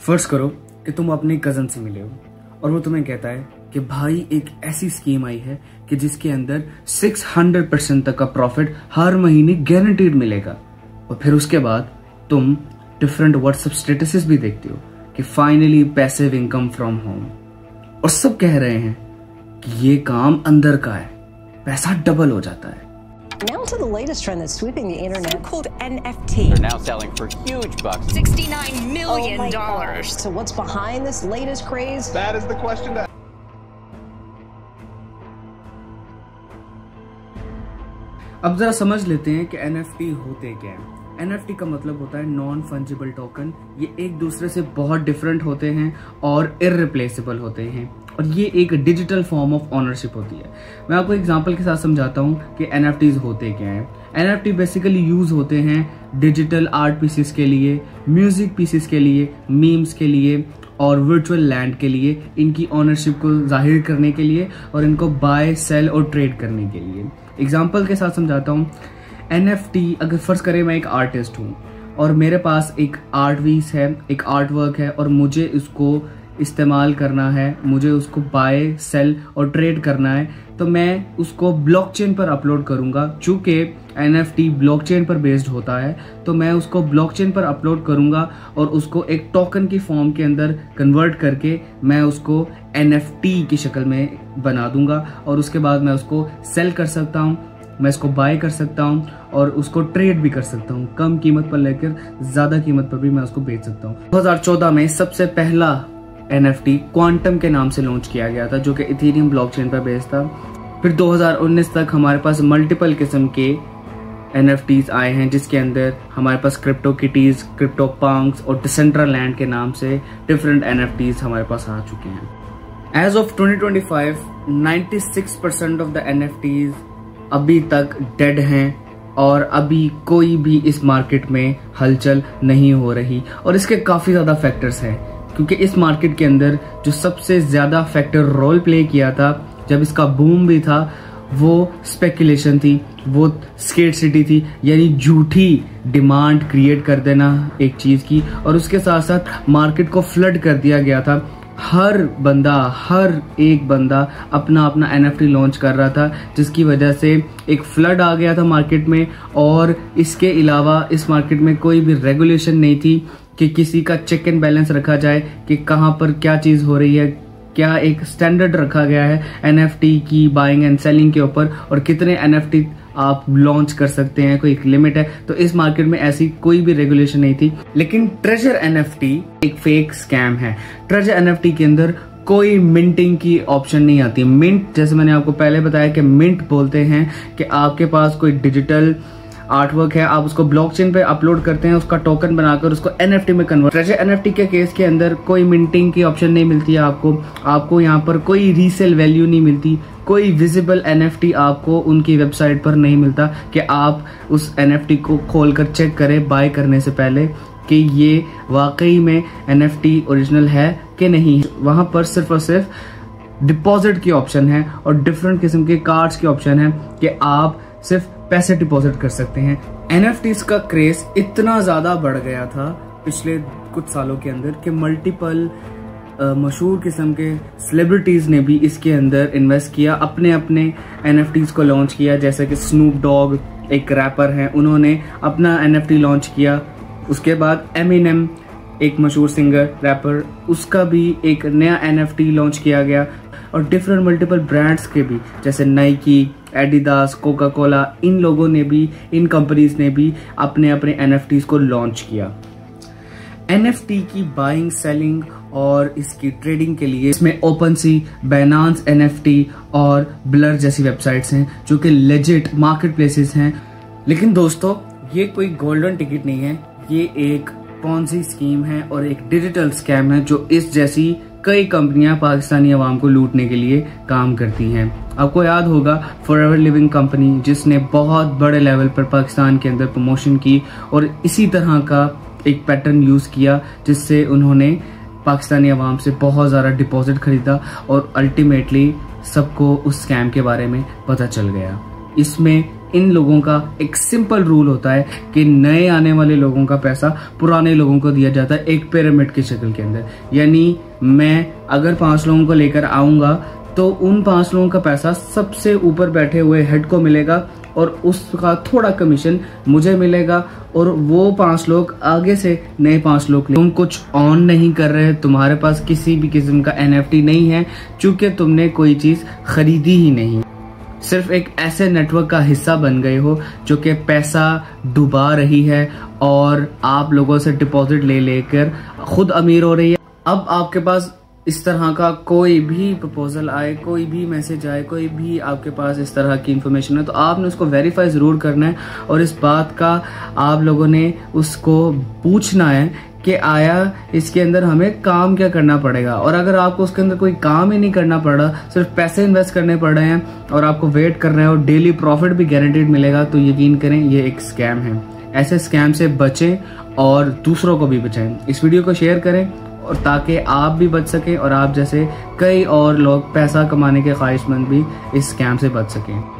फर्ज करो कि तुम अपने कजन से मिले हो और वो तुम्हें कहता है कि भाई एक ऐसी स्कीम आई है कि जिसके अंदर 600% तक का प्रॉफिट हर महीने गारंटीड मिलेगा। और फिर उसके बाद तुम डिफरेंट व्हाट्सएप स्टेटसेस भी देखते हो कि finally passive income from home, और सब कह रहे हैं कि ये काम अंदर का है, पैसा डबल हो जाता है। Now to the latest trend that's sweeping the internet. So-called NFT. They're now selling for huge bucks. $69 million. Oh my gosh. So what's behind this latest craze? That is the question to अब जरा समझ लेते हैं कि NFT होते क्या हैं। NFT का मतलब होता है नॉन फंजिबल टोकन। ये एक दूसरे से बहुत डिफरेंट होते हैं और इररिप्लेसेबल होते हैं, और ये एक डिजिटल फॉर्म ऑफ ओनरशिप होती है। मैं आपको एग्जांपल के साथ समझाता हूँ कि NFTs होते क्या हैं। NFT बेसिकली यूज होते हैं डिजिटल आर्ट पीसेस के लिए, म्यूजिक पीसेस के लिए, मीम्स के लिए और वर्चुअल लैंड के लिए, इनकी ओनरशिप को जाहिर करने के लिए और इनको बाय सेल और ट्रेड करने के लिए। एग्जाम्पल के साथ समझाता हूँ। NFT अगर फर्ज करें मैं एक आर्टिस्ट हूँ और मेरे पास एक आर्ट पीस है, एक आर्ट वर्क है, और मुझे इसको इस्तेमाल करना है, मुझे उसको बाय सेल और ट्रेड करना है, तो मैं उसको ब्लॉकचेन पर अपलोड करूंगा। चूंकि NFT ब्लॉकचेन पर बेस्ड होता है तो मैं उसको ब्लॉकचेन पर अपलोड करूंगा और उसको एक टोकन की फॉर्म के अंदर कन्वर्ट करके मैं उसको NFT की शक्ल में बना दूंगा, और उसके बाद मैं उसको सेल कर सकता हूँ, मैं इसको बाय कर सकता हूँ और उसको ट्रेड भी कर सकता हूँ। कम कीमत पर लेकर ज्यादा कीमत पर भी मैं उसको बेच सकता हूँ। 2014 में सबसे पहला NFT क्वांटम के नाम से लॉन्च किया गया था, जो कि इथेरियम ब्लॉकचेन पर बेस्ड था। फिर 2019 तक हमारे पास मल्टीपल किस्म के NFTs आए हैं, जिसके अंदर हमारे पास क्रिप्टो किटीज, क्रिप्टो पंक्स और डिसेंट्रालैंड के नाम से डिफरेंट NFTs हमारे पास आ चुके हैं। As of 2025 96% of the NFTs अभी तक डेड हैं और अभी कोई भी इस मार्केट में हलचल नहीं हो रही। और इसके काफी ज्यादा फैक्टर्स हैं, क्योंकि इस मार्केट के अंदर जो सबसे ज्यादा फैक्टर रोल प्ले किया था जब इसका बूम भी था, वो स्पेकुलेशन थी, वो स्केर्सिटी थी, यानी झूठी डिमांड क्रिएट कर देना एक चीज की, और उसके साथ साथ मार्केट को फ्लड कर दिया गया था। हर एक बंदा अपना अपना NFT लॉन्च कर रहा था, जिसकी वजह से एक फ्लड आ गया था मार्केट में। और इसके अलावा इस मार्केट में कोई भी रेगुलेशन नहीं थी कि किसी का चेक एंड बैलेंस रखा जाए कि कहाँ पर क्या चीज हो रही है, क्या एक स्टैंडर्ड रखा गया है NFT की बाइंग एंड सेलिंग के ऊपर, और कितने NFT आप लॉन्च कर सकते हैं, कोई एक लिमिट है। तो इस मार्केट में ऐसी कोई भी रेगुलेशन नहीं थी। लेकिन ट्रेजर NFT एक फेक स्कैम है। ट्रेजर NFT के अंदर कोई मिंटिंग की ऑप्शन नहीं आती। मिंट, जैसे मैंने आपको पहले बताया कि मिंट बोलते हैं कि आपके पास कोई डिजिटल आर्टवर्क है, आप उसको ब्लॉकचेन पे अपलोड करते हैं, उसका टोकन बनाकर उसको NFT में कन्वर्ट। ट्रेजर NFT के केस के अंदर कोई मिंटिंग की ऑप्शन नहीं मिलती है आपको यहाँ पर कोई रीसेल वैल्यू नहीं मिलती, कोई विजिबल NFT आपको उनकी वेबसाइट पर नहीं मिलता कि आप उस NFT को खोलकर चेक करें बाय करने से पहले कि ये वाकई में NFT ओरिजिनल है कि नहीं। वहां पर सिर्फ और सिर्फ डिपॉजिट की ऑप्शन है और डिफरेंट किस्म के कार्ड्स की ऑप्शन है कि आप सिर्फ पैसे डिपॉजिट कर सकते हैं। NFTs का क्रेज इतना ज्यादा बढ़ गया था पिछले कुछ सालों के अंदर कि मल्टीपल मशहूर किस्म के सेलिब्रिटीज ने भी इसके अंदर इन्वेस्ट किया, अपने अपने NFTs को लॉन्च किया। जैसे कि स्नूप डॉग एक रैपर हैं, उन्होंने अपना NFT लॉन्च किया। उसके बाद एमिनेम एक मशहूर सिंगर रैपर, उसका भी एक नया NFT लॉन्च किया गया। और डिफरेंट मल्टीपल ब्रांड्स के भी, जैसे नाइकी, एडिडास, कोका कोला, इन लोगों ने भी, इन कंपनीज ने भी अपने अपने NFTs को लॉन्च किया। NFT की बाइंग, सेलिंग और इसकी ट्रेडिंग के लिए इसमें OpenSea, Binance NFT और Blur जैसी वेबसाइट्स हैं, जो कि लेजिट मार्केट प्लेसेस हैं। लेकिन दोस्तों, ये कोई गोल्डन टिकट नहीं है, ये एक पॉन्जी स्कीम है और एक डिजिटल स्कैम है, जो इस जैसी कई कंपनियां पाकिस्तानी अवाम को लूटने के लिए काम करती हैं। आपको याद होगा फॉरएवर लिविंग कंपनी, जिसने बहुत बड़े लेवल पर पाकिस्तान के अंदर प्रमोशन की और इसी तरह का एक पैटर्न यूज किया, जिससे उन्होंने पाकिस्तानी अवाम से बहुत ज़्यादा डिपॉजिट खरीदा और अल्टीमेटली सबको उस स्कैम के बारे में पता चल गया। इसमें इन लोगों का एक सिंपल रूल होता है कि नए आने वाले लोगों का पैसा पुराने लोगों को दिया जाता है एक पिरामिड की शक्ल के अंदर। यानी मैं अगर 5 लोगों को लेकर आऊंगा तो उन 5 लोगों का पैसा सबसे ऊपर बैठे हुए हेड को मिलेगा और उसका थोड़ा कमीशन मुझे मिलेगा, और वो 5 लोग आगे से नए 5 लोग। तुम कुछ ऑन नहीं कर रहे, तुम्हारे पास किसी भी किस्म का NFT नहीं है, चूंकि तुमने कोई चीज खरीदी ही नहीं, सिर्फ एक ऐसे नेटवर्क का हिस्सा बन गए हो जो कि पैसा डुबा रही है और आप लोगों से डिपॉजिट ले लेकर खुद अमीर हो रही है। अब आपके पास इस तरह का कोई भी प्रपोजल आए, कोई भी मैसेज आए, कोई भी आपके पास इस तरह की इंफॉर्मेशन है, तो आपने उसको वेरीफाई ज़रूर करना है और इस बात का आप लोगों ने उसको पूछना है कि आया इसके अंदर हमें काम क्या करना पड़ेगा। और अगर आपको उसके अंदर कोई काम ही नहीं करना पड़ रहा, सिर्फ पैसे इन्वेस्ट करने पड़ रहे हैं और आपको वेट कर रहे हैं और डेली प्रॉफिट भी गारंटीड मिलेगा, तो यकीन करें ये एक स्कैम है। ऐसे स्कैम से बचें और दूसरों को भी बचाएं। इस वीडियो को शेयर करें और ताकि आप भी बच सकें और आप जैसे कई और लोग पैसा कमाने के ख्वाहिशमंद भी इस स्कैम से बच सकें।